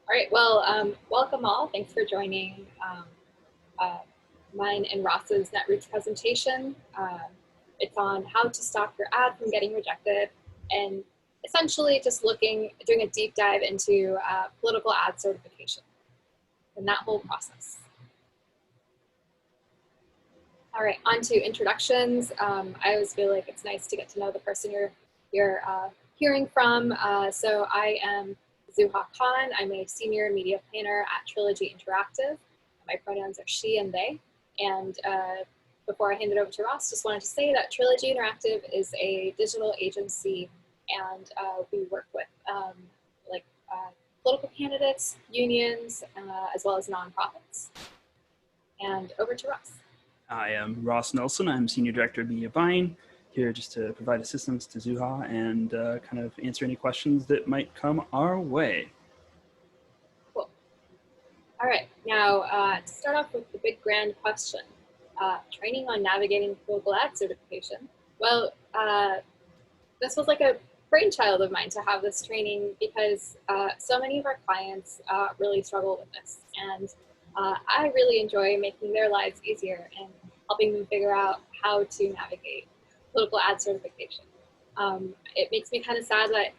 All right, well, welcome all. Thanks for joining uh, mine and Ross's Netroots presentation. It's on how to stop your ad from getting rejected, and essentially just doing a deep dive into political ad certification and that whole process. All right, on to introductions. I always feel like it's nice to get to know the person you're hearing from. So I am Zuha Khan. I'm a senior media planner at Trilogy Interactive. My pronouns are she and they. And before I hand it over to Ross, just wanted to say that Trilogy Interactive is a digital agency, and we work with political candidates, unions, as well as nonprofits. And over to Ross. I am Ross Nelson. I'm Senior Director of Media Buying, here just to provide assistance to Zuha and kind of answer any questions that might come our way. Cool. All right, now to start off with the big grand question, training on navigating political ad certification. Well, this was like a brainchild of mine to have this training because so many of our clients really struggle with this. And I really enjoy making their lives easier and helping them figure out how to navigate political ad certification. It makes me kind of sad that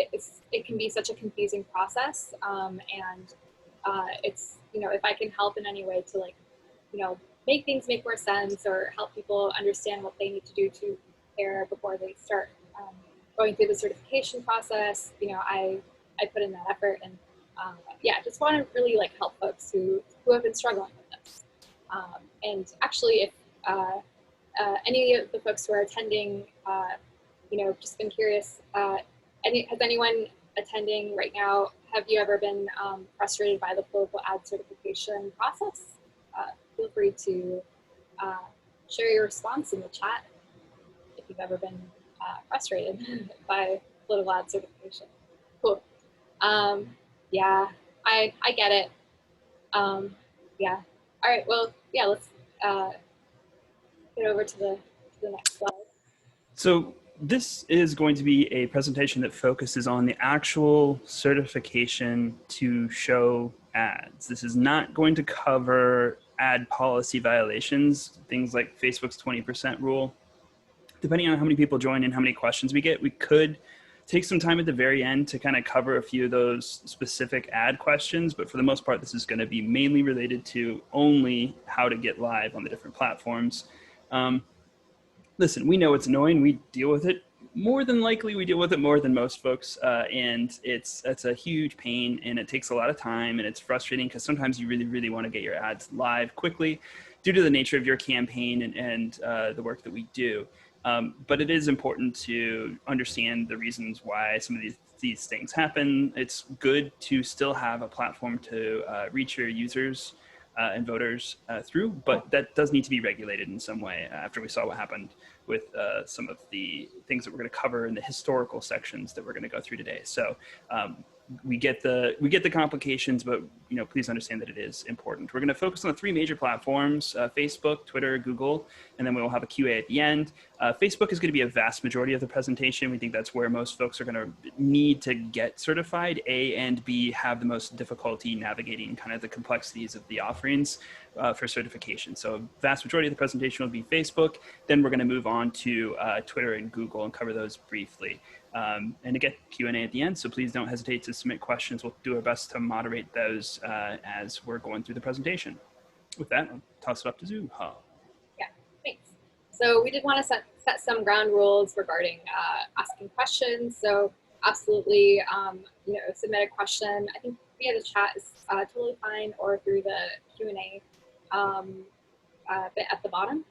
it can be such a confusing process, and it's, if I can help in any way to make things make more sense or help people understand what they need to do to prepare before they start going through the certification process, I put in that effort, and yeah, just want to really help folks who have been struggling with this. And actually, if any of the folks who are attending, just been curious, has anyone attending right now, have you ever been frustrated by the political ad certification process? Feel free to share your response in the chat if you've ever been frustrated by political ad certification. Cool. Yeah, I get it. Yeah. All right. Well, yeah. Let's get over to the next slide. So this is going to be a presentation that focuses on the actual certification to show ads. This is not going to cover ad policy violations, things like Facebook's 20% rule. Depending on how many people join and how many questions we get, we could take some time at the very end to kind of cover a few of those specific ad questions. But for the most part, this is going to be mainly related to only how to get live on the different platforms. Listen, we know it's annoying. We deal with it. More than likely, we deal with it more than most folks. And it's a huge pain, and it takes a lot of time, and it's frustrating because sometimes you really, really want to get your ads live quickly due to the nature of your campaign and the work that we do. But it is important to understand the reasons why some of these things happen. It's good to still have a platform to reach your users and voters through, but that does need to be regulated in some way after we saw what happened with some of the things that we're going to cover in the historical sections that we're going to go through today. So we get the complications, but please understand that it is important. We're going to focus on the three major platforms: Facebook, Twitter, Google, and then we will have a QA at the end. Facebook is going to be a vast majority of the presentation. We think that's where most folks are going to need to get certified. A and B have the most difficulty navigating kind of the complexities of the offerings for certification. So vast majority of the presentation will be Facebook. Then we're going to move on to Twitter and Google and cover those briefly. And again, Q&A at the end, so please don't hesitate to submit questions. We'll do our best to moderate those as we're going through the presentation. With that, I'll toss it up to Zuha. Yeah, thanks. So we did want to set some ground rules regarding asking questions. So absolutely, submit a question. I think via the chat is totally fine, or through the Q&A bit at the bottom.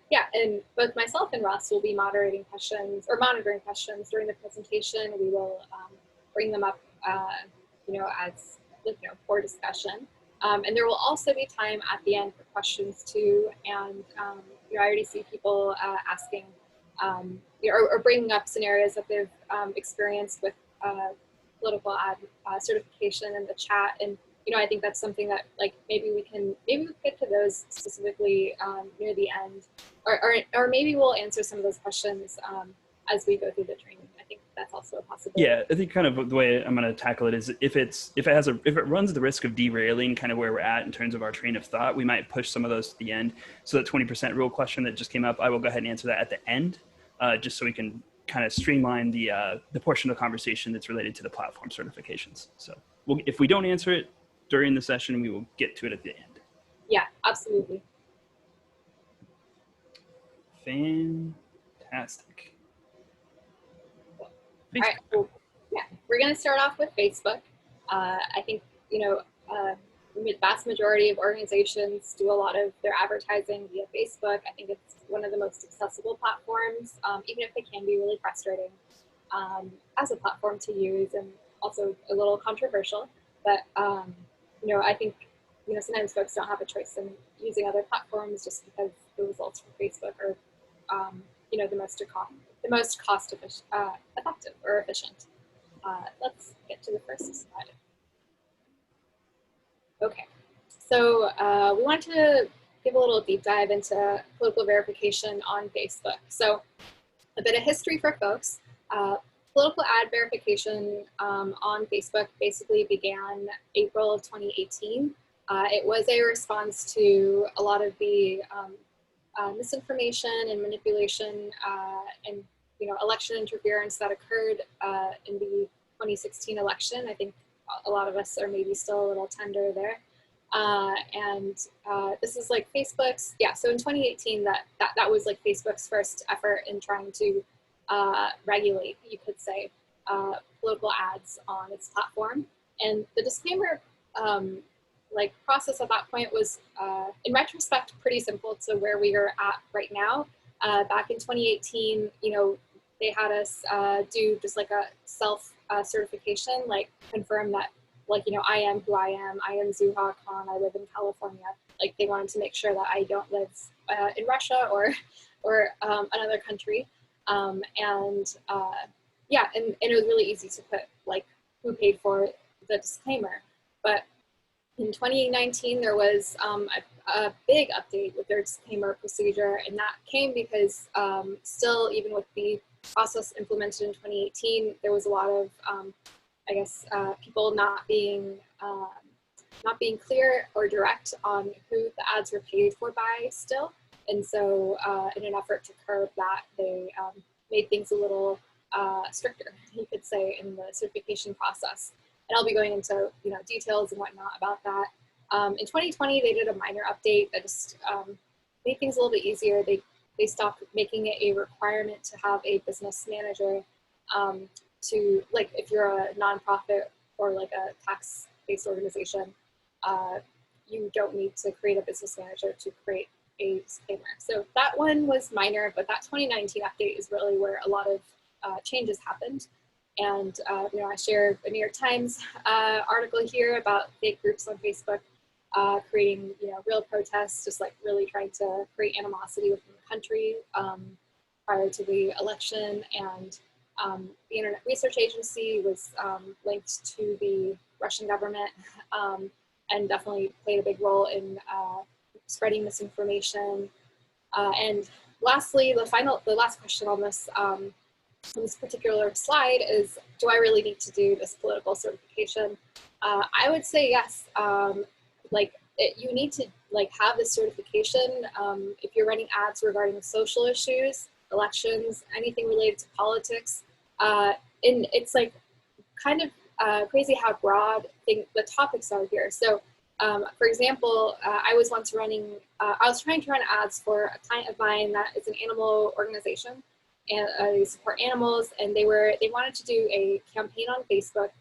Yeah, and both myself and Ross will be monitoring questions during the presentation. We will bring them up, as for discussion. And there will also be time at the end for questions too. And I already see people asking or bringing up scenarios that they've experienced with political ad certification in the chat. And I think that's something that maybe we get to those specifically near the end, or maybe we'll answer some of those questions as we go through the training. I think that's also a possibility. Yeah, I think kind of the way I'm going to tackle it is if it runs the risk of derailing kind of where we're at in terms of our train of thought, we might push some of those to the end. So that 20% rule question that just came up, I will go ahead and answer that at the end, just so we can kind of streamline the portion of the conversation that's related to the platform certifications. So if we don't answer it during the session, we will get to it at the end. Yeah, absolutely. Fantastic. All right, well, yeah, we're going to start off with Facebook. I think, the vast majority of organizations do a lot of their advertising via Facebook. I think it's one of the most accessible platforms, even if it can be really frustrating as a platform to use and also a little controversial. But, I think, sometimes folks don't have a choice in using other platforms just because the results from Facebook are, the most cost effective or efficient. Let's get to the first slide. Okay, so we want to give a little deep dive into political verification on Facebook. So a bit of history for folks. Political ad verification on Facebook basically began April of 2018. It was a response to a lot of the misinformation and manipulation and election interference that occurred in the 2016 election. I think a lot of us are maybe still a little tender there. This is like Facebook's, so in 2018, that was like Facebook's first effort in trying to regulate, you could say, political ads on its platform. And the disclaimer process at that point was, in retrospect, pretty simple to where we are at right now. Back in 2018, they had us do just like a self certification, like confirm that, I am who I am Zuha Khan, I live in California. Like they wanted to make sure that I don't live in Russia or another country. And it was really easy to put like who paid for the disclaimer. But in 2019, there was a big update with their disclaimer procedure, and that came because still, even with the process implemented in 2018, there was a lot of, people not being clear or direct on who the ads were paid for by still. And so in an effort to curb that, they made things a little stricter, you could say, in the certification process. And I'll be going into details and whatnot about that. In 2020, they did a minor update that just made things a little bit easier. They stopped making it a requirement to have a business manager to, like, if you're a nonprofit or like a tax-based organization, you don't need to create a business manager to create a disclaimer. So that one was minor, but that 2019 update is really where a lot of changes happened. And, I shared a New York Times article here about fake groups on Facebook creating, real protests, just like really trying to create animosity within the country prior to the election. And the Internet Research Agency was linked to the Russian government and definitely played a big role in spreading misinformation. And lastly, the last question on this particular slide is, do I really need to do this political certification? I would say yes. You need to have this certification if you're running ads regarding social issues, elections, anything related to politics. And it's like kind of crazy how broad the topics are here. So for example, I was trying to run ads for a client of mine that is an animal organization, and they support animals, and they wanted to do a campaign on Facebook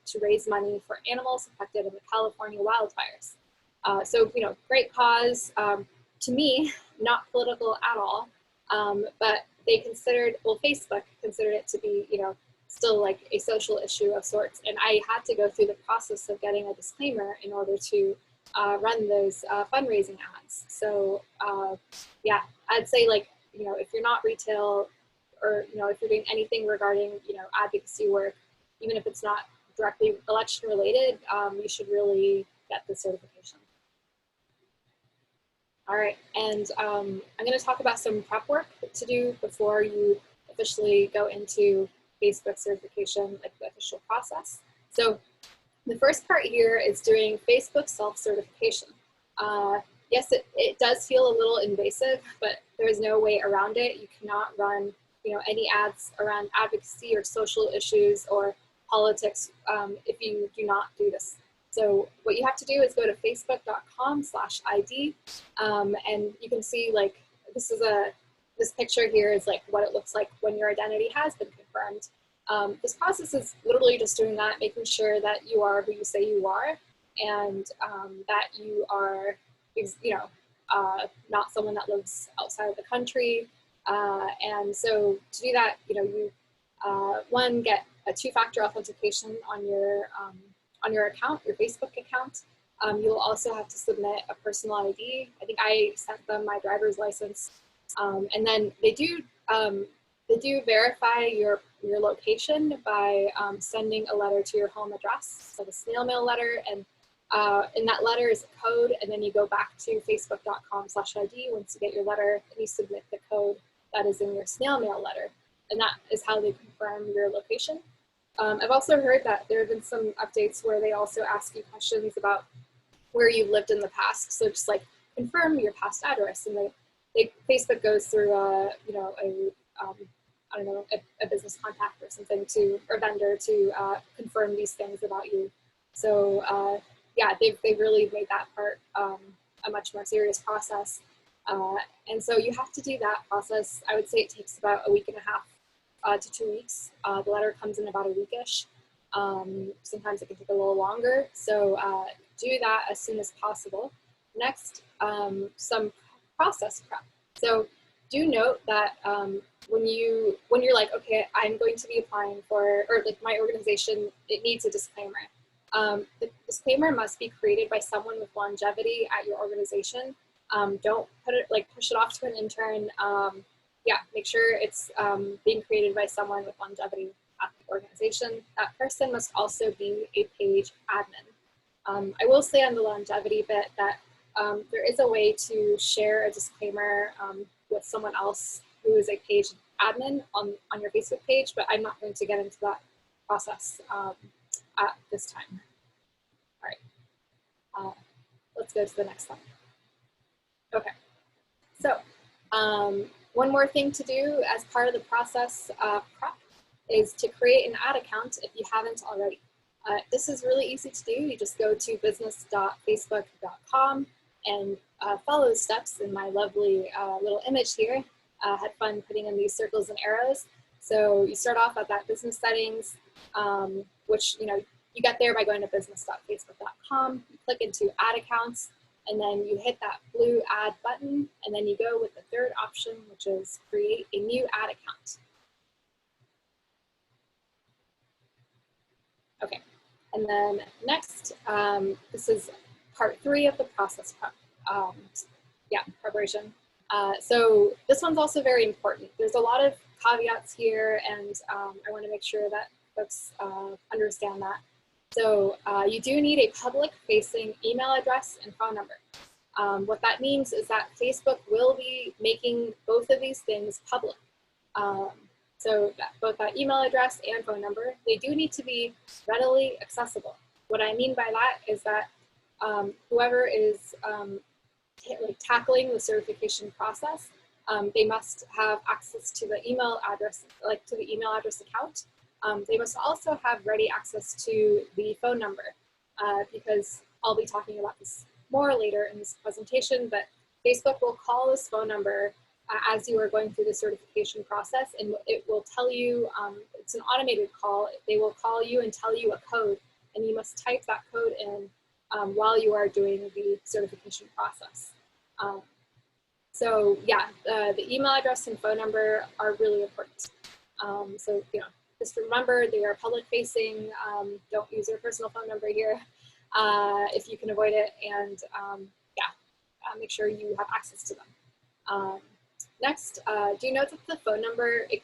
to raise money for animals affected in the California wildfires. So, great cause. To me, not political at all, but Facebook considered it to be, still like a social issue of sorts. And I had to go through the process of getting a disclaimer in order to run those fundraising ads. So I'd say if you're not retail, or if you're doing anything regarding advocacy work, even if it's not directly election related, you should really get the certification. All right, and I'm going to talk about some prep work to do before you officially go into Facebook certification, like the official process. So the first part here is doing Facebook self-certification. Yes, it does feel a little invasive, but there is no way around it. You cannot run, any ads around advocacy or social issues or politics if you do not do this. So what you have to do is go to facebook.com/ID, and you can see like this picture here is like what it looks like when your identity has been confirmed. This process is literally just doing that, making sure that you are who you say you are, and that you are, not someone that lives outside of the country. And so to do that, you one, get a two-factor authentication on your account, your Facebook account. You'll also have to submit a personal ID. I think I sent them my driver's license, and then they do verify your location by sending a letter to your home address, so the snail mail letter, and in that letter is a code, and then you go back to facebook.com/ID once you get your letter, and you submit the code that is in your snail mail letter, and that is how they confirm your location. I've also heard that there have been some updates where they also ask you questions about where you've lived in the past, so just like confirm your past address, and Facebook goes through a business contact or something or vendor to confirm these things about you. So yeah, they've really made that part a much more serious process. And so you have to do that process. I would say it takes about a week and a half to 2 weeks. The letter comes in about a weekish. Sometimes it can take a little longer. So do that as soon as possible. Next, some process prep. So do note that when you're like, okay, I'm going to be applying for, or like my organization, it needs a disclaimer. The disclaimer must be created by someone with longevity at your organization. Don't push it off to an intern. Yeah, make sure it's being created by someone with longevity at the organization. That person must also be a page admin. I will say on the longevity bit that there is a way to share a disclaimer with someone else who is a page admin on your Facebook page, but I'm not going to get into that process at this time. All right, let's go to the next slide. Okay, so one more thing to do as part of the process prep is to create an ad account if you haven't already. This is really easy to do. You just go to business.facebook.com and follow the steps in my lovely little image here. Had fun putting in these circles and arrows. So you start off at that business settings, which you get there by going to business.facebook.com. You click into ad accounts, and then you hit that blue add button, and then you go with the third option, which is create a new ad account. Okay, and then next, this is part 3 of the process prep. Preparation. So this one's also very important. There's a lot of caveats here, and I want to make sure that folks understand that. So you do need a public-facing email address and phone number. What that means is that Facebook will be making both of these things public. So both that email address and phone number, they do need to be readily accessible. What I mean by that is that whoever is tackling the certification process, they must have access to the email address, to the email address account. They must also have ready access to the phone number, because I'll be talking about this more later in this presentation, but Facebook will call this phone number as you are going through the certification process, and it will tell you, it's an automated call. They will call you and tell you a code, and you must type that code in while you are doing the certification process. So yeah, the email address and phone number are really important. So just remember they are public facing. Don't use your personal phone number here if you can avoid it, and make sure you have access to them. Next, do you note that the phone number, it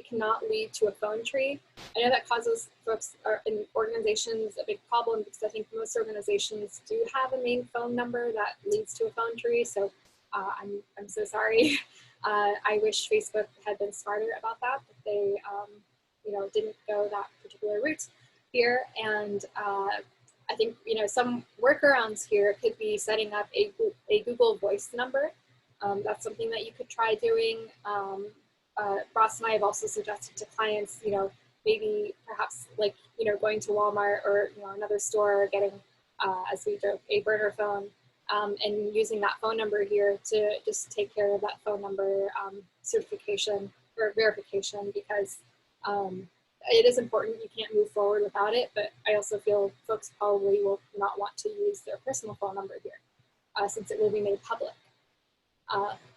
cannot lead to a phone tree? I know that causes folks in organizations a big problem, because I think most organizations do have a main phone number that leads to a phone tree. So I'm so sorry. I wish Facebook had been smarter about that, but didn't go that particular route here. And I think, some workarounds here could be setting up a Google Voice number. That's something that you could try doing. Ross and I have also suggested to clients, maybe perhaps like, going to Walmart or, another store, getting, as we joke, a burner phone, and using that phone number here to just take care of that phone number certification or verification, because it is important. You can't move forward without it, but I also feel folks probably will not want to use their personal phone number here since it will be made public.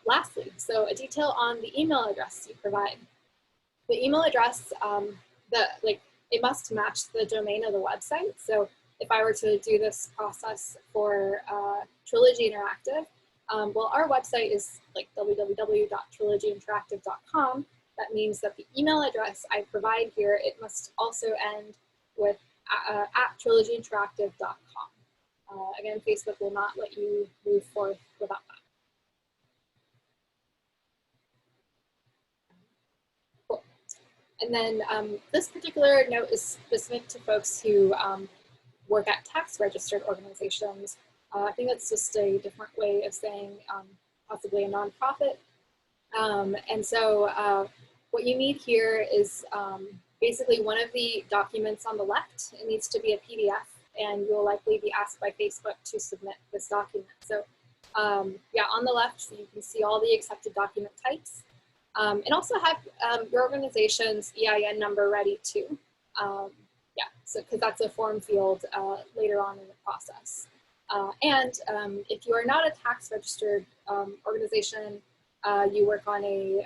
Lastly, so a detail on the email address you provide. The email address, it must match the domain of the website. So if I were to do this process for Trilogy Interactive, well, our website is like www.trilogyinteractive.com. That means that the email address I provide here, it must also end with at trilogyinteractive.com. Again, Facebook will not let you move forth without that. Cool. And then this particular note is specific to folks who work at tax registered organizations. I think that's just a different way of saying possibly a nonprofit. And so what you need here is basically one of the documents on the left. It needs to be a PDF, and you'll likely be asked by Facebook to submit this document. So yeah, on the left, you can see all the accepted document types. And also have your organization's EIN number ready too. Yeah, so because that's a form field later on in the process. And if you are not a tax registered organization, you work on you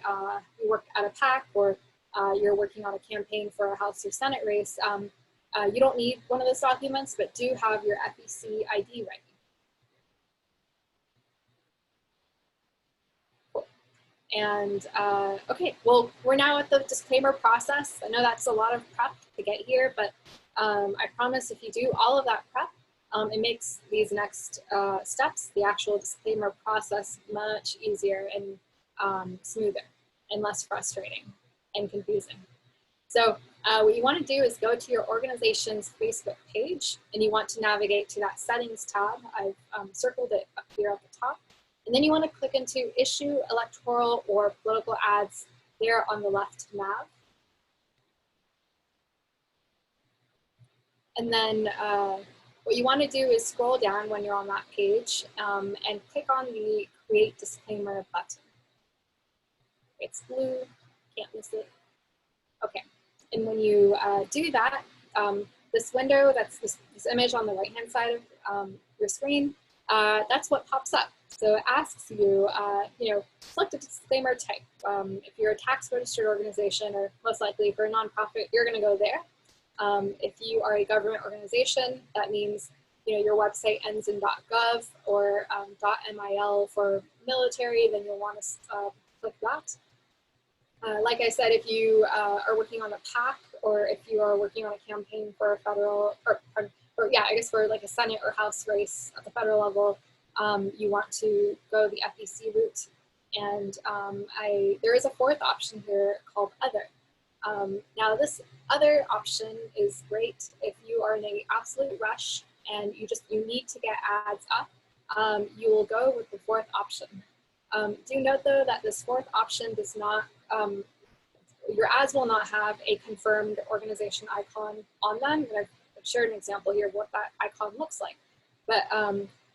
work at a PAC, or you're working on a campaign for a House or Senate race, you don't need one of those documents, but do have your FEC ID ready. Cool. And okay, well, we're now at the disclaimer process. I know that's a lot of prep to get here, but I promise if you do all of that prep, it makes these next steps, the actual disclaimer process, much easier and smoother and less frustrating and confusing. So what you want to do is go to your organization's Facebook page, and you want to navigate to that settings tab. I've circled it up here at the top. And then you want to click into issue electoral or political ads there on the left nav. And then what you want to do is scroll down when you're on that page and click on the Create Disclaimer button. It's blue, can't miss it. Okay, and when you do that, this window, that's this image on the right-hand side of your screen, that's what pops up. So it asks you, select a disclaimer type. If you're a tax registered organization, or most likely if you're a nonprofit, you're gonna go there. If you are a government organization, that means your website ends in .gov or .mil for military, then you'll want to click that. Like I said, if you are working on a PAC, or if you are working on a campaign for a federal, or yeah, I guess for like a Senate or House race at the federal level, you want to go the FEC route. And there is a fourth option here called Other. Now this other option is great if you are in an absolute rush and you need to get ads up. You will go with the fourth option. Do note though that this fourth option does not, your ads will not have a confirmed organization icon on them. And I've shared an example here of what that icon looks like. But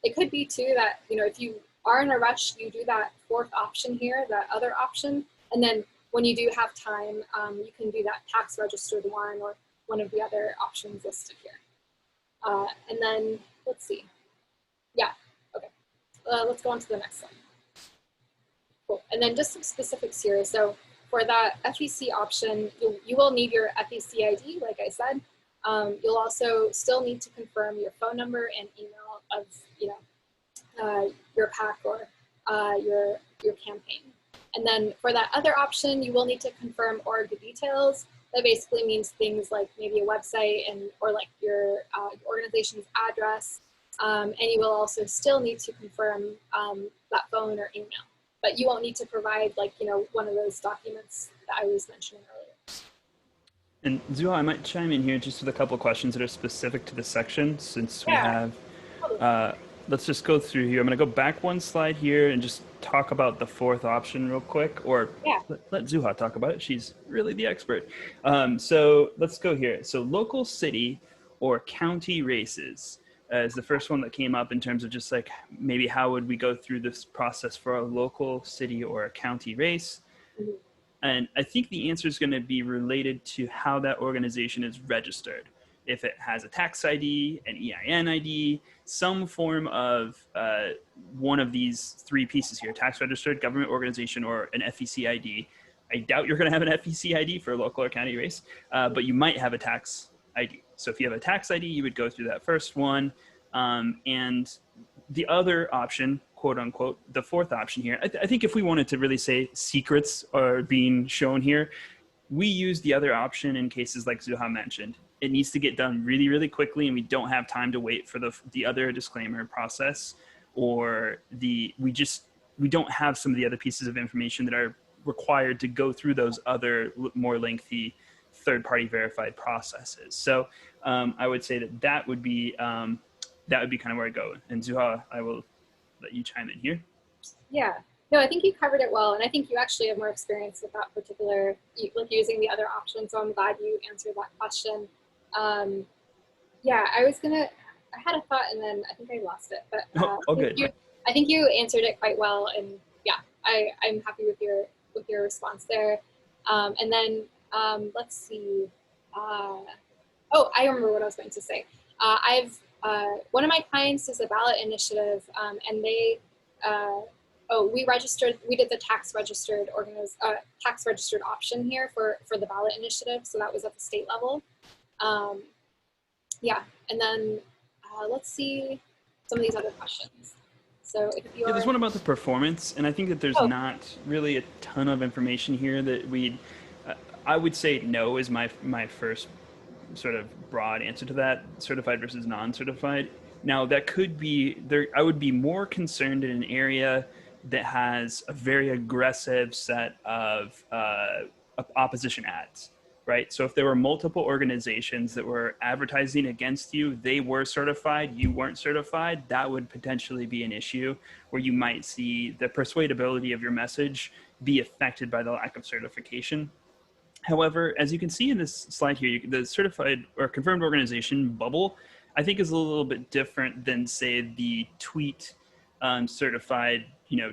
it could be too that, if you are in a rush, you do that fourth option here, that other option, and then when you do have time, you can do that tax registered one or one of the other options listed here. And then, let's see. Yeah, okay. Let's go on to the next slide. Cool. And then just some specifics here. So for that FEC option, you will need your FEC ID, like I said. You'll also still need to confirm your phone number and email of your PAC or your campaign. And then for that other option, you will need to confirm org details. That basically means things like maybe a website or like your organization's address. And you will also still need to confirm that phone or email. But you won't need to provide one of those documents that I was mentioning earlier. And Zuha, I might chime in here just with a couple of questions that are specific to the section since we Yeah, have, totally. uh, let's just go through here. I'm going to go back one slide here and just talk about the fourth option real quick, or Yeah. let Zuha talk about it. She's really the expert. So let's go here. So local city or county races is the first one that came up in terms of just like maybe how would we go through this process for a local city or a county race. Mhm. And I think the answer is going to be related to how that organization is registered. If it has a tax ID, an EIN ID, some form of one of these three pieces here, tax registered, government organization, or an FEC ID. I doubt you're going to have an FEC ID for a local or county race, but you might have a tax ID. So if you have a tax ID, you would go through that first one. And the other option, quote unquote, the fourth option here, I think if we wanted to really say secrets are being shown here, we use the other option in cases like Zuha mentioned. It needs to get done really, really quickly, and we don't have time to wait for the other disclaimer process, or we don't have some of the other pieces of information that are required to go through those other more lengthy third-party verified processes. So I would say that would be kind of where I go. And Zuha, I will let you chime in here. Yeah. No, I think you covered it well, and I think you actually have more experience with that particular, like using the other option. So I'm glad you answered that question. Um, yeah, I had a thought and then I think I lost it, but Oh, all good. I think you answered it quite well, and yeah, I'm happy with your response there. And then let's see. Uh, oh, I remember what I was going to say. I've one of my clients is a ballot initiative, and they we did the tax registered option here for the ballot initiative, so that was at the state level. Um, yeah, and then let's see some of these other questions. So if Yeah, there's you're, one about the performance, and I think that there's oh, not really a ton of information here that we. I would say no is my first sort of broad answer to that, certified versus non-certified. Now that could be there. I would be more concerned in an area that has a very aggressive set of opposition ads, right? So if there were multiple organizations that were advertising against you, they were certified, you weren't certified, that would potentially be an issue where you might see the persuadability of your message be affected by the lack of certification. However, as you can see in this slide here, the certified or confirmed organization bubble, I think is a little bit different than, say, the tweet certified,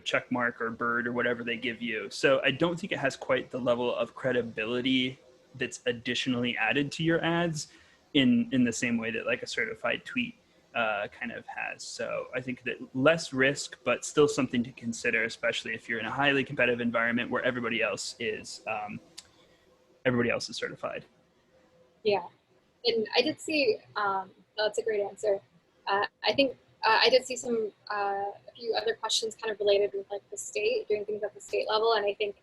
check mark or bird or whatever they give you. So I don't think it has quite the level of credibility that's additionally added to your ads in the same way that like a certified tweet kind of has. So I think that less risk, but still something to consider, especially if you're in a highly competitive environment where everybody else is certified. yeah, and I did see. That's a great answer. I think I did see a few other questions kind of related with like the state, doing things at the state level, and I think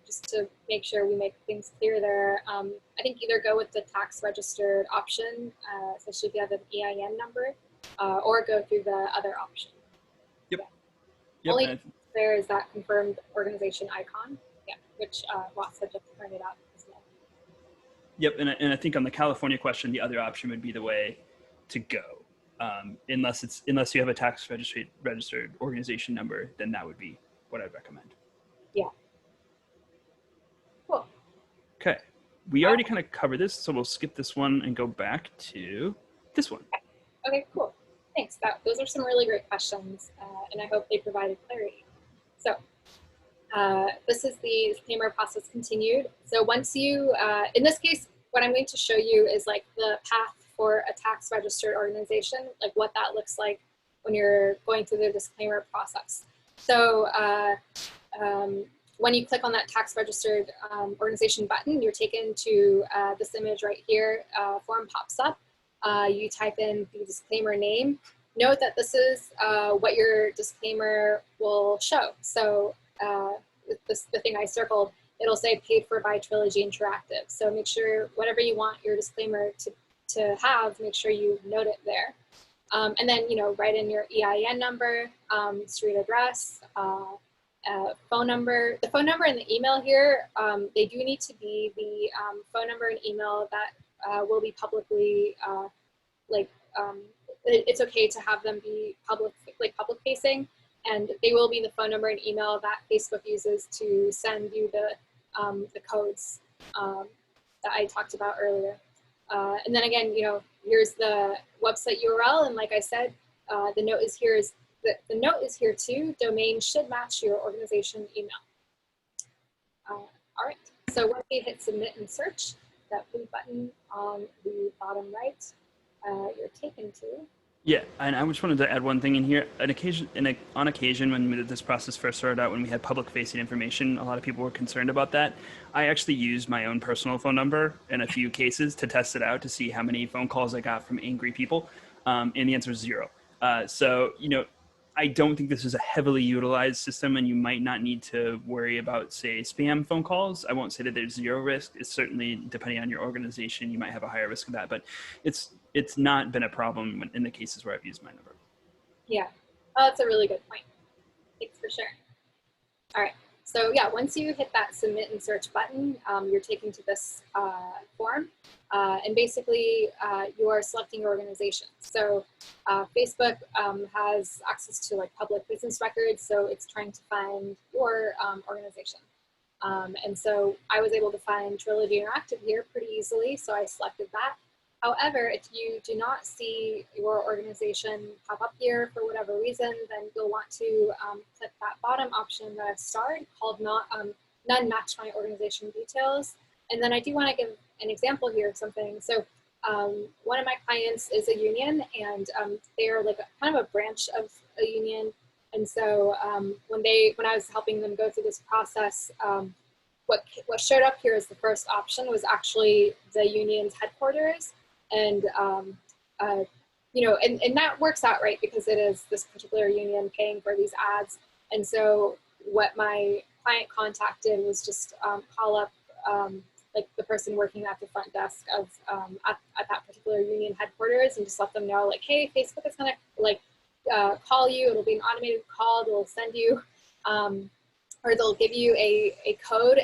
just to make sure we make things clear there, I think either go with the tax registered option, especially if you have an EIN number, or go through the other option. Yep. Yeah. Yep. Only there is that confirmed organization icon, yeah, which Ross had just pointed out as well. Yep. And I think on the California question, the other option would be the way to go. Unless you have a tax registered organization number, then that would be what I'd recommend. Yeah. Cool. Okay. We already kind of covered this, so we'll skip this one and go back to this one. Okay, cool. Thanks. Those are some really great questions, and I hope they provided clarity. So this is the disclaimer process continued. So once you, in this case, what I'm going to show you is like the path for a tax registered organization, like what that looks like when you're going through the disclaimer process. So when you click on that tax registered organization button, you're taken to this image right here. Form pops up. You type in the disclaimer name. Note that this is what your disclaimer will show. So the thing I circled, it'll say paid for by Trilogy Interactive. So make sure whatever you want your disclaimer to have, make sure you note it there. And then, write in your EIN number, street address, phone number. The phone number and the email here, they do need to be the phone number and email that will be publicly, it's okay to have them be public facing, and they will be the phone number and email that Facebook uses to send you the codes that I talked about earlier. And then again, here's the website URL, and like I said, the note is here too. Domain should match your organization email. All right, so once you hit submit and search, that blue button on the bottom right, you're taken to. Yeah, and I just wanted to add one thing in here. On occasion, when this process first started out, when we had public-facing information, a lot of people were concerned about that. I actually used my own personal phone number in a few cases to test it out to see how many phone calls I got from angry people, and the answer is 0. So, I don't think this is a heavily utilized system, and you might not need to worry about, say, spam phone calls. I won't say that there's 0 risk. It's certainly, depending on your organization, you might have a higher risk of that, but it's not been a problem in the cases where I've used my number. Yeah, that's a really good point. Thanks for sharing. All right, so yeah, once you hit that submit and search button, you're taken to this form, and basically you are selecting your organization. So Facebook has access to like public business records, so it's trying to find your organization. And so I was able to find Trilogy Interactive here pretty easily, so I selected that. However, if you do not see your organization pop up here for whatever reason, then you'll want to click that bottom option that I've starred called None Match My Organization Details. And then I do want to give an example here of something. So one of my clients is a union, and they're like kind of a branch of a union. And so when I was helping them go through this process, what showed up here as the first option was actually the union's headquarters. And, and that works out, right? Because it is this particular union paying for these ads. And so what my client contacted was just call up like the person working at the front desk of at that particular union headquarters, and just let them know like, hey, Facebook is gonna like call you. It'll be an automated call. They'll send you, or they'll give you a code.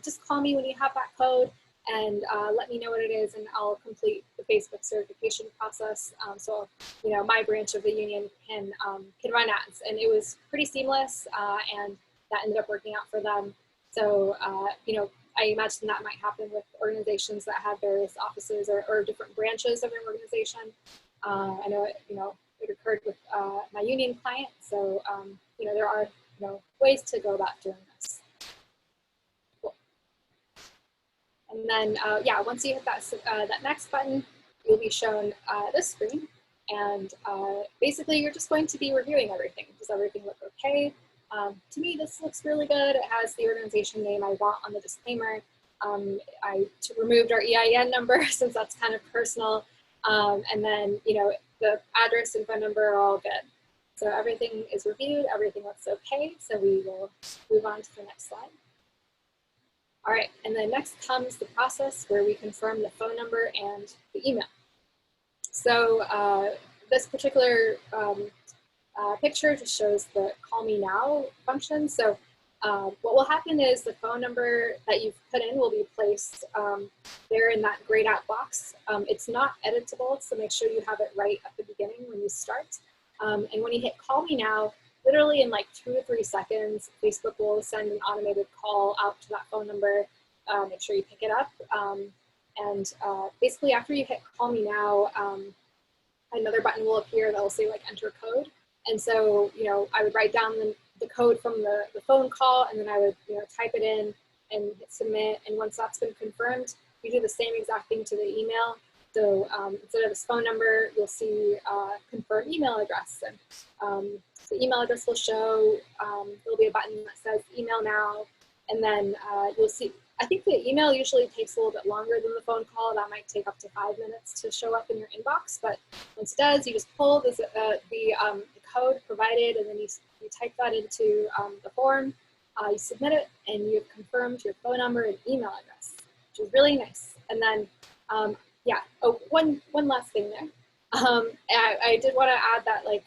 Just call me when you have that code, and let me know what it is, and I'll complete the Facebook certification process. So, my branch of the union can run ads, and it was pretty seamless, and that ended up working out for them. So, I imagine that might happen with organizations that have various offices or different branches of their organization. I know it occurred with my union client. So, there are ways to go about doing this. Cool. And then, once you hit that next button, you'll be shown this screen. And basically, you're just going to be reviewing everything. Does everything look okay? To me, this looks really good. It has the organization name I want on the disclaimer. I removed our EIN number since that's kind of personal. And then, the address and phone number are all good. So everything is reviewed, everything looks okay. So we will move on to the next slide. All right, and then next comes the process where we confirm the phone number and the email. So this particular picture just shows the call me now function. So what will happen is the phone number that you've put in will be placed there in that grayed out box. It's not editable, so make sure you have it right at the beginning when you start. And when you hit call me now, literally in like 2 to 3 seconds, Facebook will send an automated call out to that phone number. Make sure you pick it up. And basically after you hit call me now, another button will appear that will say like enter code. And so, I would write down the code from the phone call, and then I would, type it in and hit submit. And once that's been confirmed, you do the same exact thing to the email. So instead of this phone number, you'll see confirm email address. And the email address will show, there'll be a button that says email now. And then you'll see, I think the email usually takes a little bit longer than the phone call. That might take up to 5 minutes to show up in your inbox. But once it does, you just pull the code provided, and then you type that into the form. You submit it, and you've confirmed your phone number and email address, which is really nice. And then, one last thing there. I did want to add that, like,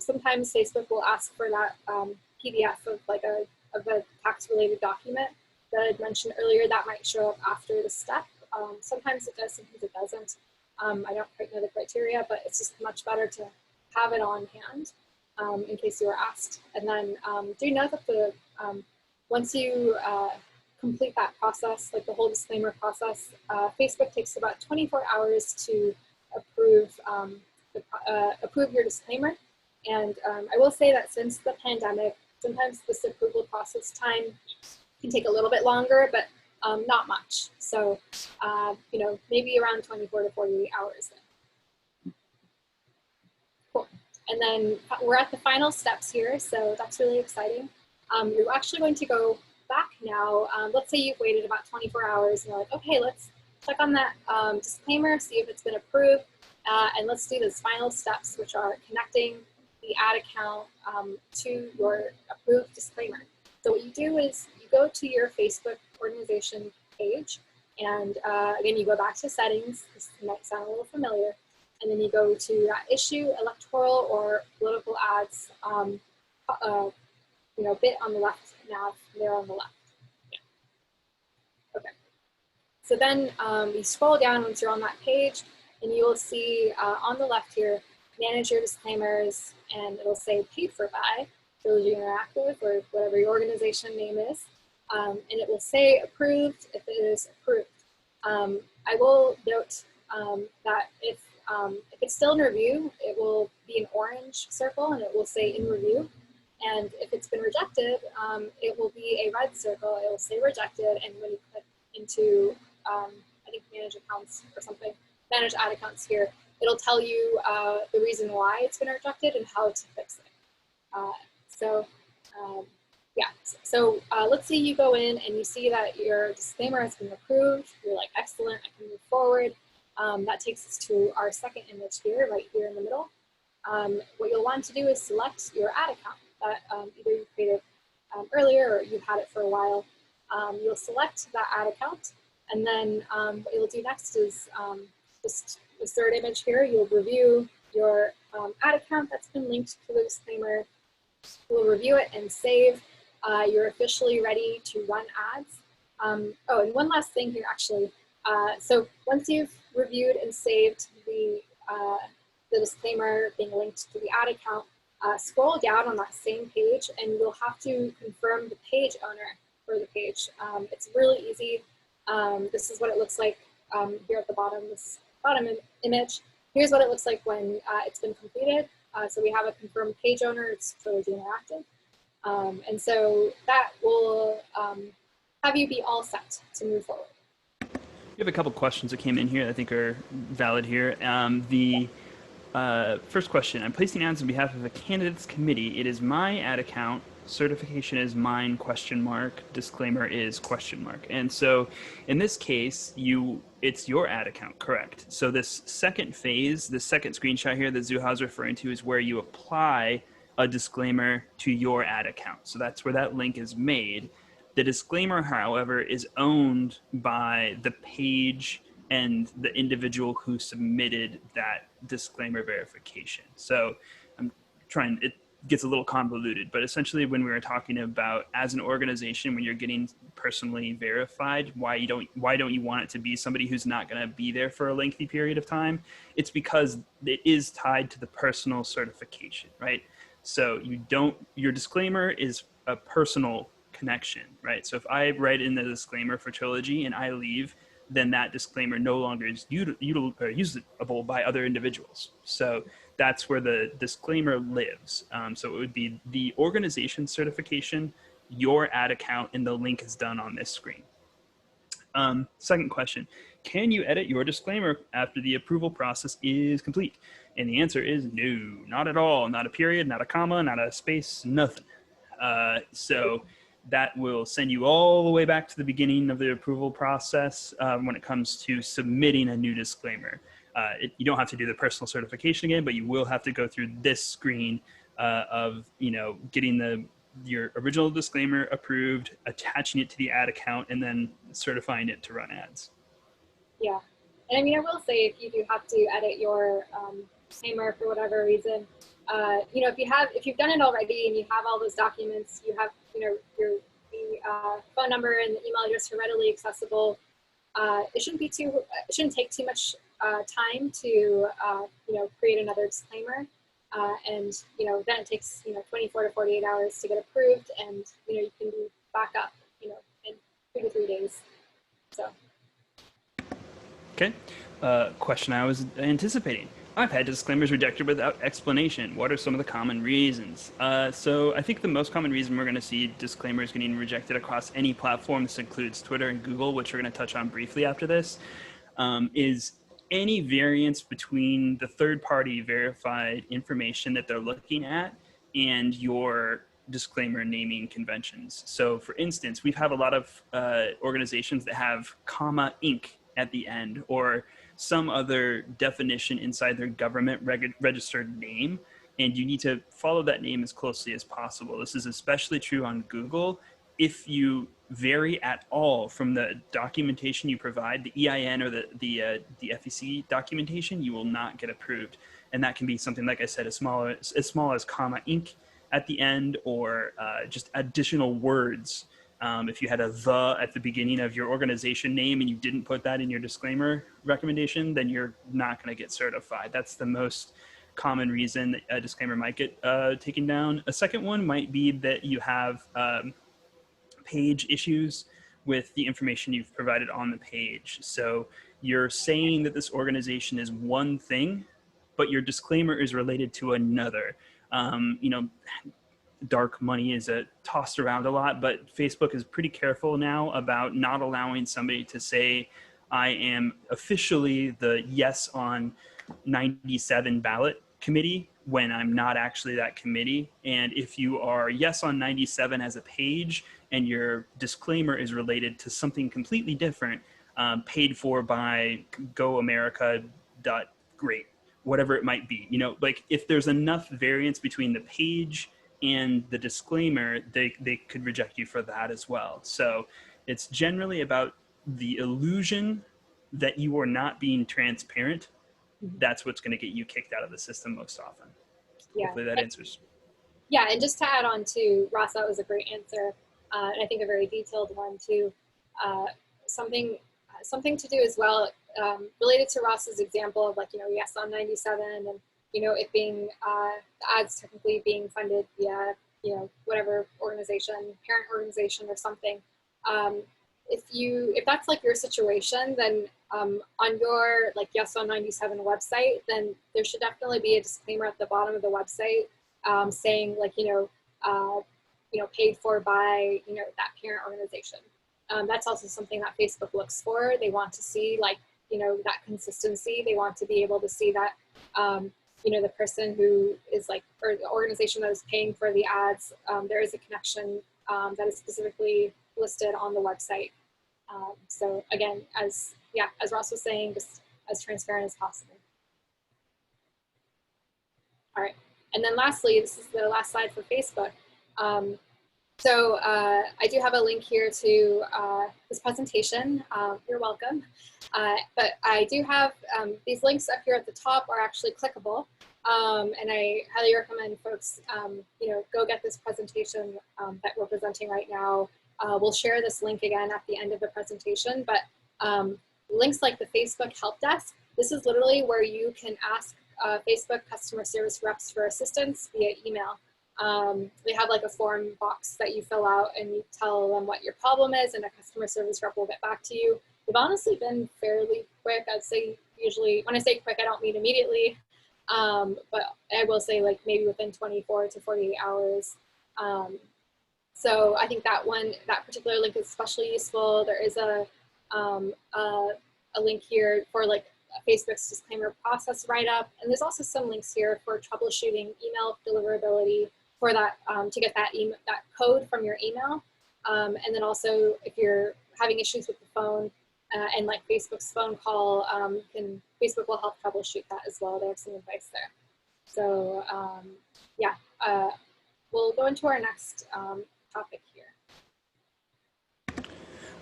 sometimes Facebook will ask for that PDF of like a of a tax-related document that I'd mentioned earlier, that might show up after the step. Sometimes it does, sometimes it doesn't. I don't quite know the criteria, but it's just much better to have it on hand in case you were asked. And then do know that the once you complete that process, like the whole disclaimer process, Facebook takes about 24 hours to approve approve your disclaimer. And I will say that since the pandemic, sometimes this approval process time can take a little bit longer, but not much. So, you know, maybe around 24 to 48 hours then. Cool. And then we're at the final steps here, so that's really exciting. You're actually going to go back now. Let's say you've waited about 24 hours and you're like, okay, let's check on that disclaimer, see if it's been approved, and let's do those final steps, which are connecting the ad account to your approved disclaimer. So what you do is you go to your Facebook organization page, and again, you go back to settings. This might sound a little familiar. And then you go to that issue, electoral or political ads, you know, bit on the left, nav there on the left. Yeah. Okay. So then you scroll down once you're on that page, and you will see on the left here, manage your disclaimers, and it'll say paid for by Trilogy Interactive or whatever your organization name is. And it will say approved if it is approved. I will note that if it's still in review, it will be an orange circle and it will say in review. And if it's been rejected, it will be a red circle. It will say rejected. And when you click into, I think manage accounts or something, manage ad accounts here, it'll tell you the reason why it's been rejected and how to fix it. Yeah, so let's say you go in and you see that your disclaimer has been approved. You're like, excellent, I can move forward. That takes us to our second image here, right here in the middle. What you'll want to do is select your ad account that either you created earlier or you've had it for a while. You'll select that ad account, and then what you'll do next is just the third image here, you'll review your ad account that's been linked to the disclaimer. You'll review it and save. You're officially ready to run ads. Oh, and one last thing here, actually. So once you've reviewed and saved the disclaimer being linked to the ad account, scroll down on that same page and you'll have to confirm the page owner for the page. It's really easy. This is what it looks like here at the bottom, this bottom image. Here's what it looks like when it's been completed. So we have a confirmed page owner, it's Trilogy Interactive. And so that will have you be all set to move forward. We have a couple questions that came in here that I think are valid here. The first question, I'm placing ads on behalf of a candidates committee. It is my ad account. Certification is mine, ? Disclaimer is ? And so in this case, it's your ad account, correct? So this second phase, the second screenshot here that Zuha's referring to is where you apply a disclaimer to your ad account. So that's where that link is made. The disclaimer, however, is owned by the page and the individual who submitted that disclaimer verification. So it gets a little convoluted, but essentially when we were talking about as an organization, when you're getting personally verified, why don't you want it to be somebody who's not going to be there for a lengthy period of time? It's because it is tied to the personal certification, right? So your disclaimer is a personal connection, right? So if I write in the disclaimer for Trilogy and I leave, then that disclaimer no longer is usable by other individuals. So that's where the disclaimer lives. So it would be the organization certification, your ad account, and the link is done on this screen. Second question, can you edit your disclaimer after the approval process is complete? And the answer is no, not at all. Not a period, not a comma, not a space, nothing. So that will send you all the way back to the beginning of the approval process when it comes to submitting a new disclaimer. You don't have to do the personal certification again, but you will have to go through this screen of getting your original disclaimer approved, attaching it to the ad account, and then certifying it to run ads. Yeah, and I mean, I will say if you do have to edit your disclaimer for whatever reason, if you've done it already and you have all those documents, you have, your the phone number and the email address are readily accessible. It shouldn't take too much time to, create another disclaimer. And, then it takes, 24 to 48 hours to get approved, and, you can be back up, in 2 to 3 days. So. Okay. Question I was anticipating. I've had disclaimers rejected without explanation. What are some of the common reasons? So I think the most common reason we're going to see disclaimers getting rejected across any platform, this includes Twitter and Google, which we're going to touch on briefly after this, is any variance between the third-party verified information that they're looking at and your disclaimer naming conventions. So for instance, we have a lot of organizations that have comma Inc. at the end, or some other definition inside their government registered name, and you need to follow that name as closely as possible. This is especially true on Google. If you vary at all from the documentation you provide, the EIN or the FEC documentation, you will not get approved. And that can be something, like I said, as small as comma Inc. at the end, or just additional words. If you had a "the" at the beginning of your organization name and you didn't put that in your disclaimer recommendation, then you're not going to get certified. That's the most common reason that a disclaimer might get taken down. A second one might be that you have page issues with the information you've provided on the page. So you're saying that this organization is one thing, but your disclaimer is related to another. Dark money is tossed around a lot, but Facebook is pretty careful now about not allowing somebody to say, I am officially the yes on 97 ballot committee when I'm not actually that committee. And if you are yes on 97 as a page and your disclaimer is related to something completely different, paid for by GoAmerica.great, whatever it might be, like if there's enough variance between the page and the disclaimer, they could reject you for that as well. So it's generally about the illusion that you are not being transparent. That's what's going to get you kicked out of the system most often. Yeah. Hopefully that answers. Yeah, and just to add on to Ross, that was a great answer, and I think a very detailed one too. Something to do as well, related to Ross's example of yes on 97, and it being the ads technically being funded via whatever organization, parent organization or something. If that's your situation, then on your yes on 97 website, then there should definitely be a disclaimer at the bottom of the website, saying paid for by that parent organization. That's also something that Facebook looks for. They want to see that consistency. They want to be able to see that the person who is or the organization that is paying for the ads, there is a connection that is specifically listed on the website. So again, as Ross was saying, just as transparent as possible. All right, and then lastly, this is the last slide for Facebook. So I do have a link here to this presentation. You're welcome. But I do have these links up here at the top are actually clickable. And I highly recommend folks, go get this presentation that we're presenting right now. We'll share this link again at the end of the presentation, but links like the Facebook help desk, this is literally where you can ask Facebook customer service reps for assistance via email. They have a form box that you fill out and you tell them what your problem is, and a customer service rep will get back to you. They've honestly been fairly quick. I'd say usually, when I say quick, I don't mean immediately, but I will say maybe within 24 to 48 hours. So I think that particular link is especially useful. There is a link here for Facebook's disclaimer process write-up, and there's also some links here for troubleshooting email deliverability for that, to get that code from your email, and then also if you're having issues with the phone and Facebook's phone call, Facebook will help troubleshoot that as well. They have some advice there. So we'll go into our next topic here.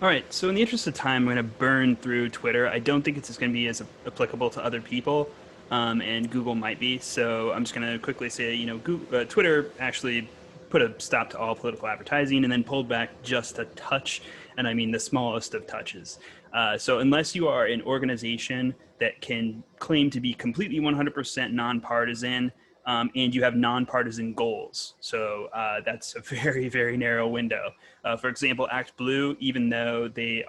All right, so in the interest of time, I'm going to burn through Twitter. I don't think it's going to be as applicable to other people. and Google might be. So I'm just going to quickly say, you know, Google, Twitter actually put a stop to all political advertising and then pulled back just a touch, and I mean the smallest of touches. So unless you are an organization that can claim to be completely 100% nonpartisan, and you have nonpartisan goals. So that's a very, very narrow window. For example, Act Blue, even though they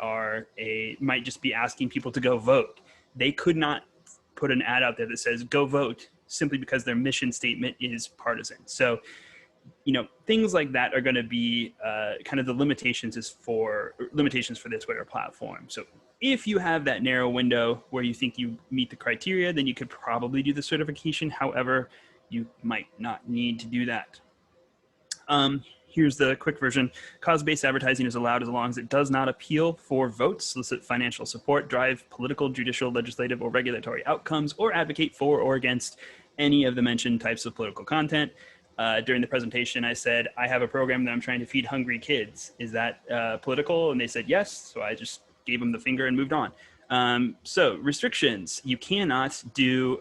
might just be asking people to go vote, they could not put an ad out there that says go vote simply because their mission statement is partisan. So, you know, things like that are going to be kind of the limitations for the Twitter platform. So if you have that narrow window where you think you meet the criteria, then you could probably do the certification. However, you might not need to do that. Here's the quick version. Cause-based advertising is allowed as long as it does not appeal for votes, solicit financial support, drive political, judicial, legislative, or regulatory outcomes, or advocate for or against any of the mentioned types of political content. During the presentation, I said, I have a program that I'm trying to feed hungry kids. Is that political? And they said yes. So I just gave them the finger and moved on. So restrictions, you cannot do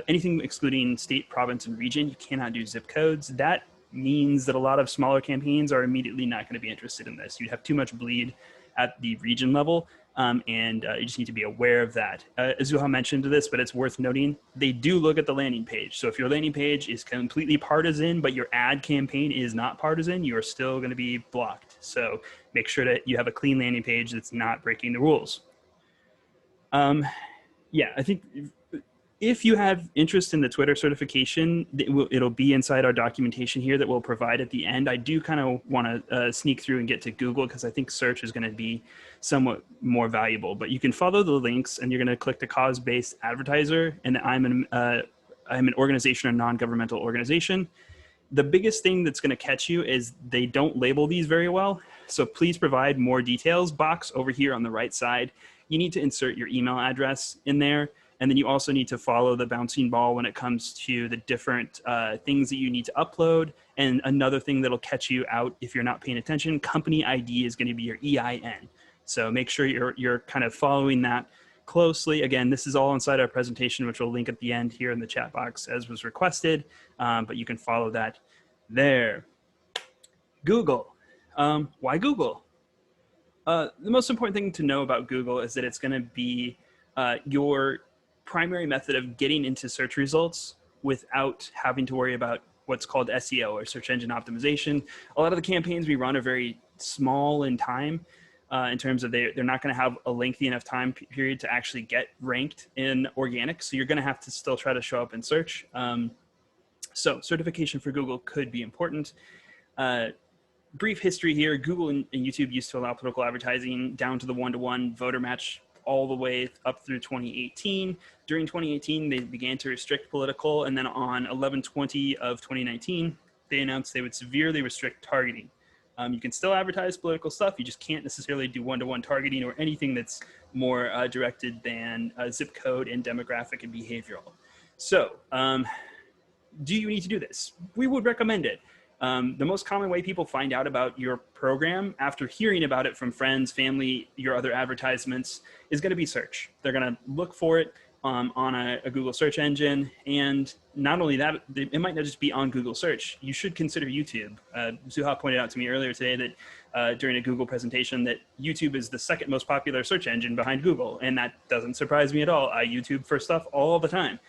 anything excluding state, province, and region. You cannot do zip codes. That means that a lot of smaller campaigns are immediately not going to be interested in this. You'd have too much bleed at the region level, and you just need to be aware of that. Zuha mentioned this, but it's worth noting, they do look at the landing page. So if your landing page is completely partisan, but your ad campaign is not partisan, you are still going to be blocked. So make sure that you have a clean landing page that's not breaking the rules. Yeah, I think if you have interest in the Twitter certification, it'll be inside our documentation here that we'll provide at the end. I do kind of want to sneak through and get to Google because I think search is going to be somewhat more valuable. But you can follow the links and you're going to click the cause-based advertiser, and I'm an organization or non-governmental organization. The biggest thing that's going to catch you is they don't label these very well. So please provide more details box over here on the right side. You need to insert your email address in there. And then you also need to follow the bouncing ball when it comes to the different things that you need to upload. And another thing that'll catch you out if you're not paying attention, company ID is going to be your EIN. So make sure you're kind of following that closely. Again, this is all inside our presentation, which we'll link at the end here in the chat box as was requested, but you can follow that there. Google. Why Google? The most important thing to know about Google is that it's going to be your primary method of getting into search results without having to worry about what's called SEO or search engine optimization. A lot of the campaigns we run are very small in time in terms of they're not going to have a lengthy enough time period to actually get ranked in organic. So you're going to have to still try to show up in search. So certification for Google could be important. Brief history here, Google and YouTube used to allow political advertising down to the one-to-one voter match all the way up through 2018. During 2018, they began to restrict political, and then on 11/20 of 2019, they announced they would severely restrict targeting. You can still advertise political stuff, you just can't necessarily do one-to-one targeting or anything that's more directed than zip code and demographic and behavioral. So, do you need to do this? We would recommend it. The most common way people find out about your program after hearing about it from friends, family, your other advertisements is going to be search. They're going to look for it on a Google search engine. And not only that, it might not just be on Google search. You should consider YouTube. Zuha pointed out to me earlier today that during a Google presentation that YouTube is the second most popular search engine behind Google. And that doesn't surprise me at all. I YouTube for stuff all the time.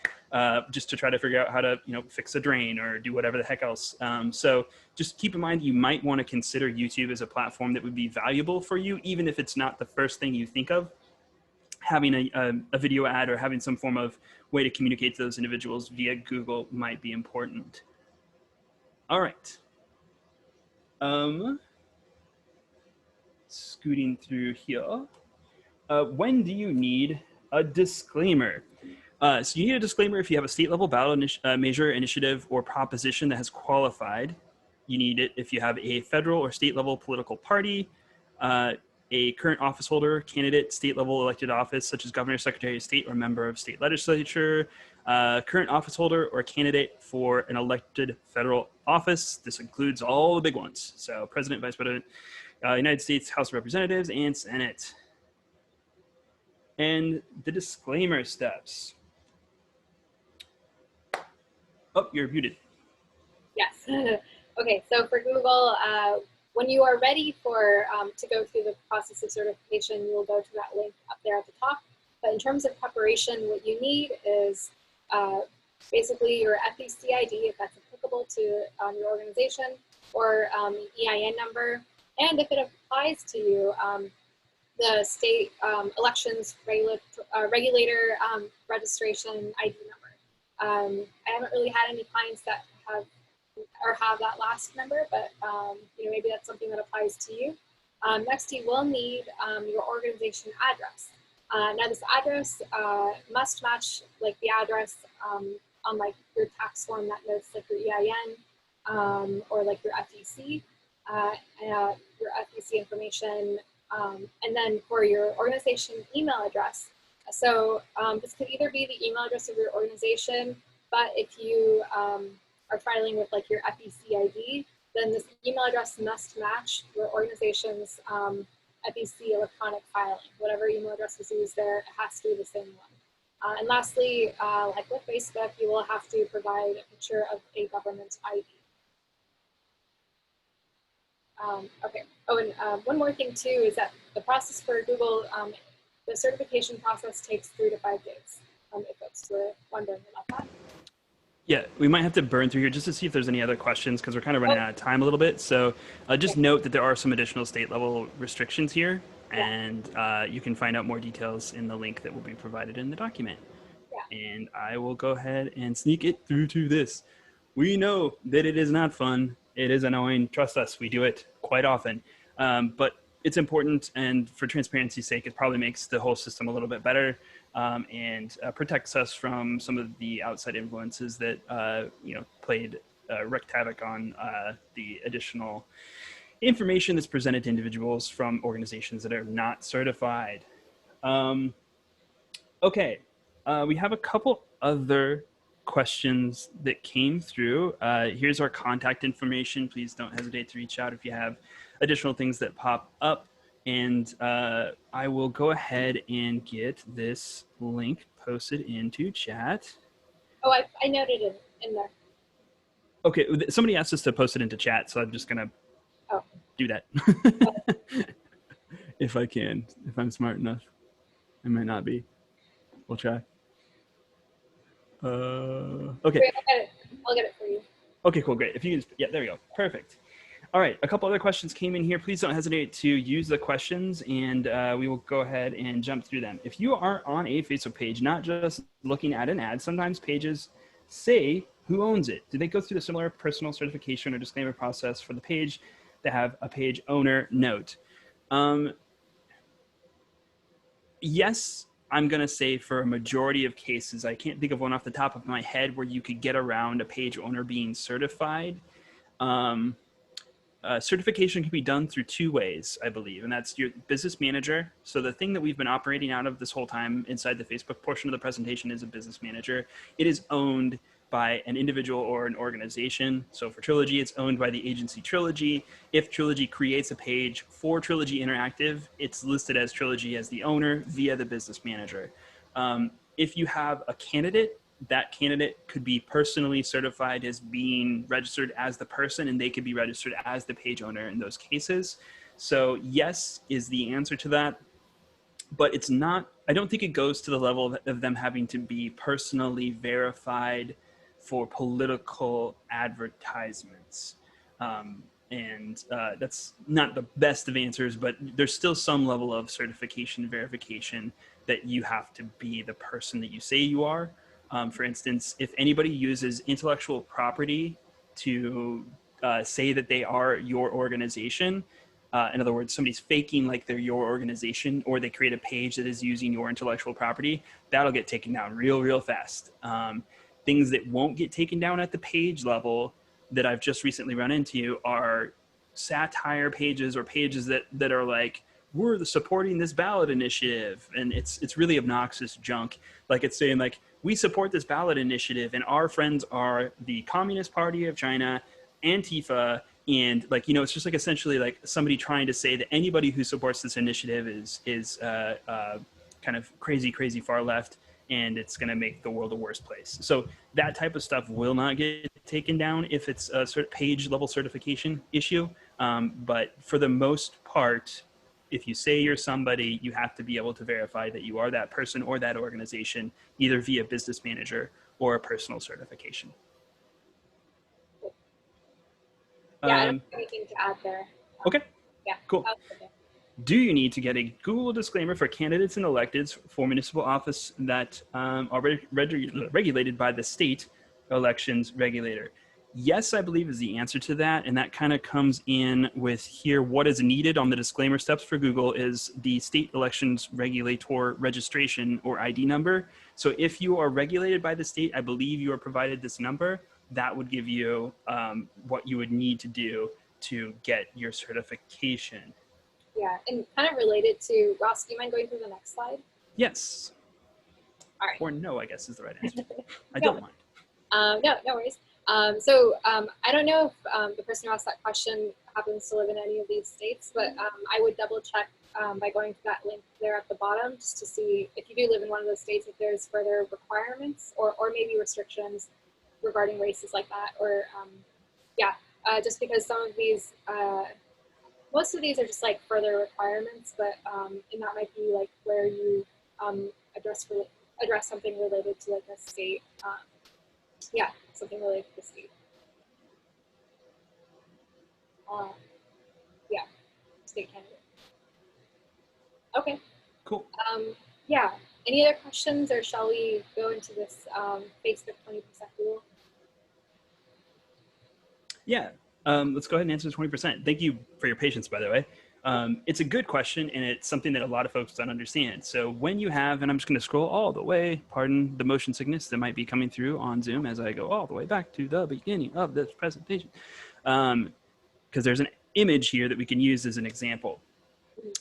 Just to try to figure out how to, fix a drain or do whatever the heck else. So just keep in mind, you might want to consider YouTube as a platform that would be valuable for you, even if it's not the first thing you think of. Having a video ad or having some form of way to communicate to those individuals via Google might be important. All right. Scooting through here. When do you need a disclaimer? So you need a disclaimer if you have a state-level ballot measure, initiative, or proposition that has qualified. You need it if you have a federal or state-level political party, a current office holder, candidate, state-level elected office, such as governor, secretary of state, or member of state legislature, current office holder or candidate for an elected federal office. This includes all the big ones. So president, vice president, United States House of Representatives, and Senate. And the disclaimer steps. Oh, you're muted. Yes. Okay, so for Google, when you are ready for to go through the process of certification, you will go to that link up there at the top. But in terms of preparation, what you need is basically your FEC ID, if that's applicable to your organization, or EIN number. And if it applies to you, the state elections regulator registration ID number. I haven't really had any clients that have that last number, but maybe that's something that applies to you. Next, you will need your organization address. Now, this address must match like the address on like your tax form that notes like your EIN or like your FEC, your FEC information, and then for your organization email address. So this could either be the email address of your organization, but if you are filing with like your FEC ID, then this email address must match your organization's FEC electronic filing. Whatever email address is used there, it has to be the same one. And lastly, like with Facebook, you will have to provide a picture of a government ID. Okay. Oh, and one more thing too is that the process for Google, the certification process takes 3 to 5 days. If folks were wondering about that. Yeah, we might have to burn through here just to see if there's any other questions because we're kind of running out of time a little bit. So just note that there are some additional state level restrictions here, and you can find out more details in the link that will be provided in the document. Yeah. And I will go ahead and sneak it through to this. We know that it is not fun. It is annoying. Trust us, we do it quite often. But it's important, and for transparency's sake, it probably makes the whole system a little bit better and protects us from some of the outside influences that played wreaked havoc on the additional information that's presented to individuals from organizations that are not certified. Okay, we have a couple other questions that came through. Here's our contact information. Please don't hesitate to reach out if you have additional things that pop up. And I will go ahead and get this link posted into chat. Oh, I noted it in there. Okay, somebody asked us to post it into chat, so I'm just going to do that. If I can, if I'm smart enough. I might not be. We'll try. Okay. Great, I'll get it for you. Okay, cool, great. If you can just, yeah, there we go. Perfect. All right, a couple other questions came in here. Please don't hesitate to use the questions, and we will go ahead and jump through them. If you are on a Facebook page, not just looking at an ad, sometimes pages say who owns it. Do they go through the similar personal certification or disclaimer process for the page? They have a page owner note. Yes, I'm going to say for a majority of cases, I can't think of one off the top of my head where you could get around a page owner being certified. Certification can be done through 2 ways, I believe, and that's your business manager. So the thing that we've been operating out of this whole time inside the Facebook portion of the presentation is a business manager. It is owned by an individual or an organization. So for Trilogy, it's owned by the agency Trilogy. If Trilogy creates a page for Trilogy Interactive, it's listed as Trilogy as the owner via the business manager. If you have a candidate, that candidate could be personally certified as being registered as the person, and they could be registered as the page owner in those cases. So yes is the answer to that, but it's not, I don't think it goes to the level of them having to be personally verified for political advertisements. That's not the best of answers, but there's still some level of certification verification that you have to be the person that you say you are. For instance, if anybody uses intellectual property to say that they are your organization, in other words, somebody's faking like they're your organization, or they create a page that is using your intellectual property, that'll get taken down real fast. Things that won't get taken down at the page level that I've just recently run into are satire pages or pages that are like, we're supporting this ballot initiative, and it's really obnoxious junk. Like it's saying like, we support this ballot initiative and our friends are the Communist Party of China, Antifa, and like, it's just like essentially like somebody trying to say that anybody who supports this initiative is kind of crazy far left. and it's going to make the world a worse place. So that type of stuff will not get taken down if it's a page level certification issue. But for the most part, if you say you're somebody, you have to be able to verify that you are that person or that organization, either via business manager or a personal certification. Yeah, I don't have anything to add there. Okay. Yeah. Cool. Okay. Do you need to get a Google disclaimer for candidates and electeds for municipal office that are regulated by the state elections regulator? Yes, I believe is the answer to that. And that kind of comes in with here. What is needed on the disclaimer steps for Google is the state elections regulator registration or ID number. So if you are regulated by the state, I believe you are provided this number. That would give you what you would need to do to get your certification. Yeah, and kind of related to Ross, do you mind going through the next slide? Yes. All right. Or no, I guess is the right answer. I No. don't mind. No worries. I don't know if the person who asked that question happens to live in any of these states, but I would double check by going to that link there at the bottom just to see if you do live in one of those states, if there's further requirements or maybe restrictions regarding races like that. Or just because some of these, most of these are just like further requirements, but and that might be like where you address something related to like a state. Something related to the state. State candidate. Okay. Cool. Any other questions, or shall we go into this Facebook 20% rule? Yeah. Let's go ahead and answer the 20%. Thank you for your patience, by the way. It's a good question, and it's something that a lot of folks don't understand. So when you have, and I'm just going to scroll all the way, pardon the motion sickness that might be coming through on Zoom as I go all the way back to the beginning of this presentation, because there's an image here that we can use as an example.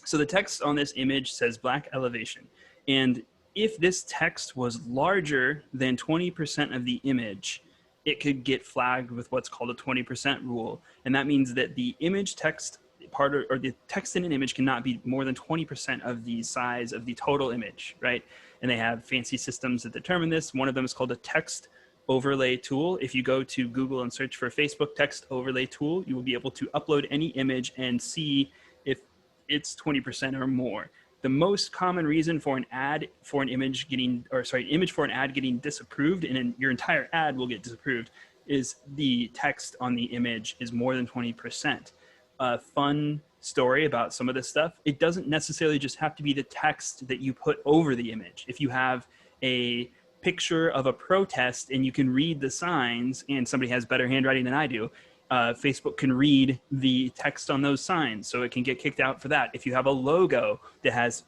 So the text on this image says black elevation. And if this text was larger than 20% of the image, it could get flagged with what's called a 20% rule. And that means that the image text part, or the text in an image, cannot be more than 20% of the size of the total image, right? And they have fancy systems that determine this. One of them is called a text overlay tool. If you go to Google and search for Facebook text overlay tool, you will be able to upload any image and see if it's 20% or more. The most common reason for an ad for an image getting, image for an ad getting disapproved, and your entire ad will get disapproved, is the text on the image is more than 20%. A fun story about some of this stuff, it doesn't necessarily just have to be the text that you put over the image. If you have a picture of a protest and you can read the signs, and somebody has better handwriting than I do, Facebook can read the text on those signs, so it can get kicked out for that. If you have a logo that has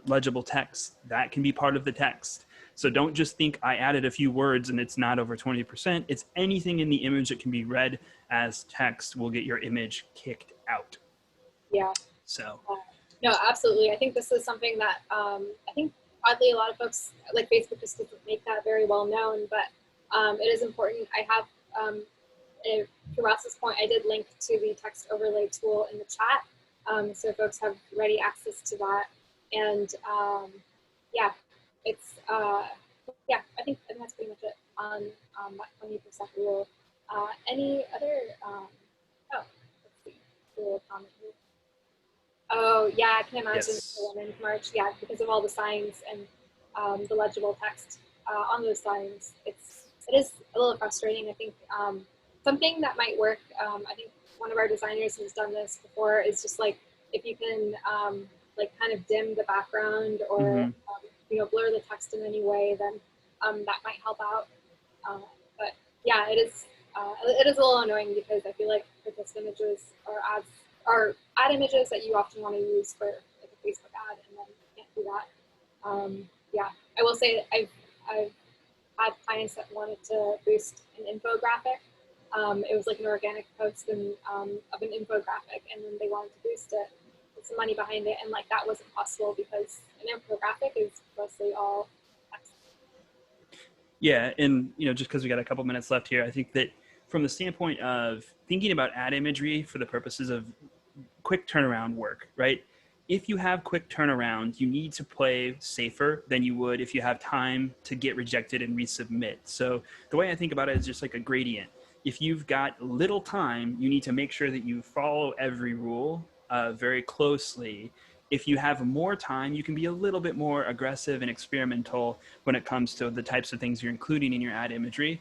legible text, that can be part of the text. So don't just think I added a few words and it's not over 20%. It's anything in the image that can be read as text will get your image kicked out. Yeah. So. No, absolutely. I think this is something that I think oddly a lot of folks, like Facebook just doesn't make that very well known, but it is important. I have, to Ross's point, I did link to the text overlay tool in the chat, so folks have ready access to that. And I think that's pretty much it on that 20% rule. Any other? Let's see. Comment here. Oh yeah, I can imagine Yes. the Women's March. Yeah, because of all the signs and the legible text on those signs, it is a little frustrating. I think something that might work. I think one of our designers who's done this before is just like if you can like kind of dim the background or blur the text in any way, then that might help out. But yeah, it is a little annoying because I feel like this images or ads are ad images that you often want to use for like a Facebook ad, and then you can't do that. I will say that I've had clients that wanted to boost an infographic. It was like an organic post of an infographic, and then they wanted to boost it with some money behind it, and like that wasn't possible because an infographic is mostly all text. Yeah, and just because we got a couple minutes left here, I think that from the standpoint of thinking about ad imagery for the purposes of quick turnaround work, right? if you have quick turnaround, you need to play safer than you would if you have time to get rejected and resubmit. So the way I think about it is just like a gradient. If you've got little time, you need to make sure that you follow every rule very closely. If you have more time, you can be a little bit more aggressive and experimental when it comes to the types of things you're including in your ad imagery.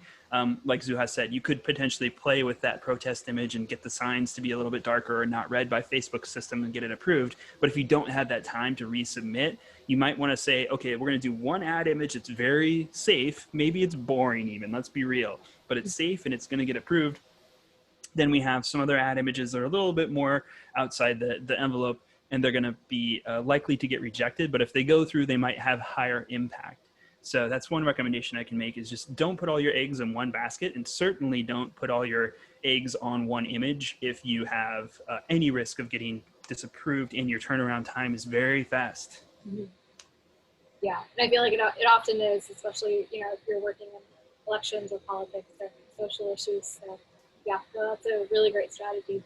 Like Zuha said, you could potentially play with that protest image and get the signs to be a little bit darker or not read by Facebook's system and get it approved. But if you don't have that time to resubmit, you might want to say, okay, we're going to do one ad image that's very safe. Maybe it's boring even, let's be real, but it's safe and it's going to get approved. Then we have some other ad images that are a little bit more outside the envelope, and they're going to be likely to get rejected. But if they go through, they might have higher impact. So that's one recommendation I can make, is just don't put all your eggs in one basket, and certainly don't put all your eggs on one image if you have any risk of getting disapproved and your turnaround time is very fast. Mm-hmm. Yeah, and I feel like it often is, especially, you know, if you're working in elections or politics or social issues. So yeah, no, that's a really great strategy.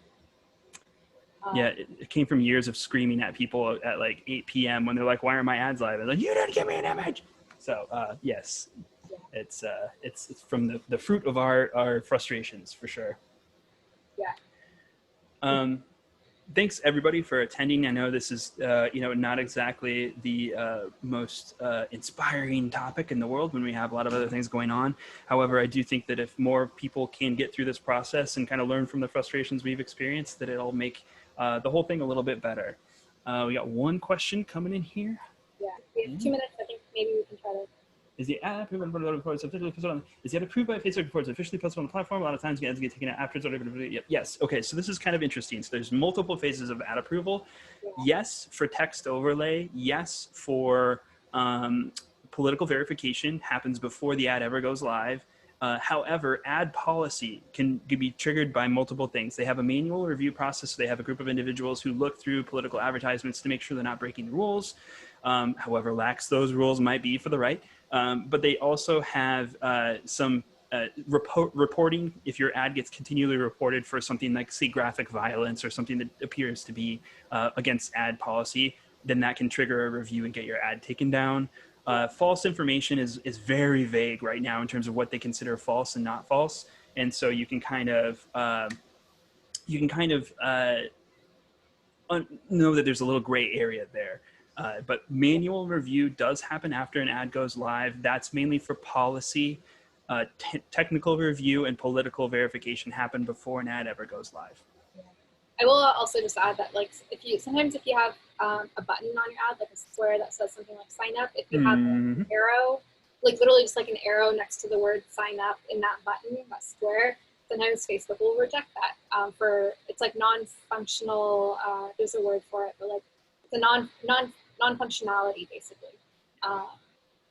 Yeah, it came from years of screaming at people at like 8 p.m. when they're like, why are my ads live? And like, you didn't give me an image. So yes, yeah. It's from the fruit of our frustrations for sure. Yeah. Thanks everybody for attending. I know this is not exactly the most inspiring topic in the world when we have a lot of other things going on. However, I do think that if more people can get through this process and kind of learn from the frustrations we've experienced, that it'll make the whole thing a little bit better. We got one question coming in here. Yeah, we have 2 minutes. I think maybe we can try to. Is the ad approved by Facebook before it's officially posted on the platform? A lot of times ads get taken out afterwards. Yep. Yes. Okay. So this is kind of interesting. So there's multiple phases of ad approval. Yeah. Yes, for text overlay. Yes, for political verification happens before the ad ever goes live. However, ad policy can be triggered by multiple things. They have a manual review process. So they have a group of individuals who look through political advertisements to make sure they're not breaking the rules. However lax those rules might be for the right. But they also have some reporting. If your ad gets continually reported for something like, say, graphic violence or something that appears to be against ad policy, then that can trigger a review and get your ad taken down. False information is very vague right now in terms of what they consider false and not false. And so you can kind of know that there's a little gray area there. But manual review does happen after an ad goes live. That's mainly for policy. Technical review and political verification happen before an ad ever goes live. Yeah. I will also just add that, like, if you have a button on your ad, like a square that says something like sign up, if you have an arrow, like literally just like an arrow next to the word sign up in that button, that square, sometimes Facebook will reject that it's like non-functional, there's a word for it, but like it's a non-functionality basically.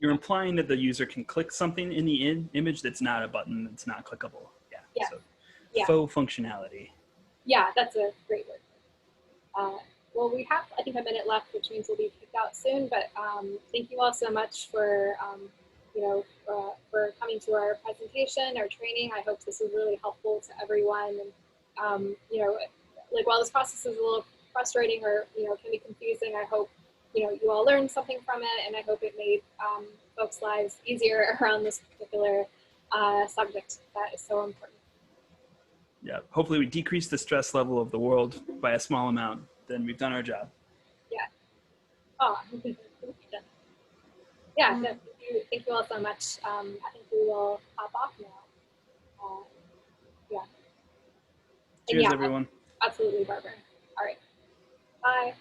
You're implying that the user can click something in the image that's not a button, that's not clickable. Yeah. Yeah. So, yeah. Faux functionality. Yeah, that's a great word. Well, we have, I think, a minute left, which means we'll be kicked out soon. But thank you all so much for coming to our presentation, our training. I hope this was really helpful to everyone. And like, while this process is a little frustrating or can be confusing, I hope you all learned something from it, and I hope it made folks' lives easier around this particular subject that is so important. Yeah, hopefully we decrease the stress level of the world by a small amount. Then we've done our job. Yeah. Oh, yeah. No, thank you all so much. I think we will hop off now. Yeah. Cheers, everyone. Absolutely, Barbara. All right. Bye.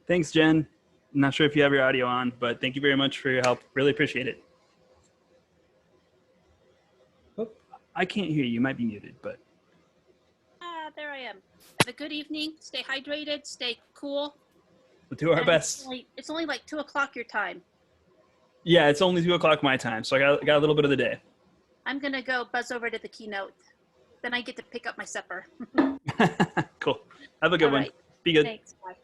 Thanks, Jen. I'm not sure if you have your audio on, but thank you very much for your help. Really appreciate it. Oh, I can't hear you. You might be muted, but. There I am. Have a good evening. Stay hydrated. Stay cool. We'll do our best. It's only like 2 o'clock your time. Yeah, it's only 2 o'clock my time, so I got a little bit of the day. I'm going to go buzz over to the keynote. Then I get to pick up my supper. Cool. Have a good one. Be good. Thanks. Bye.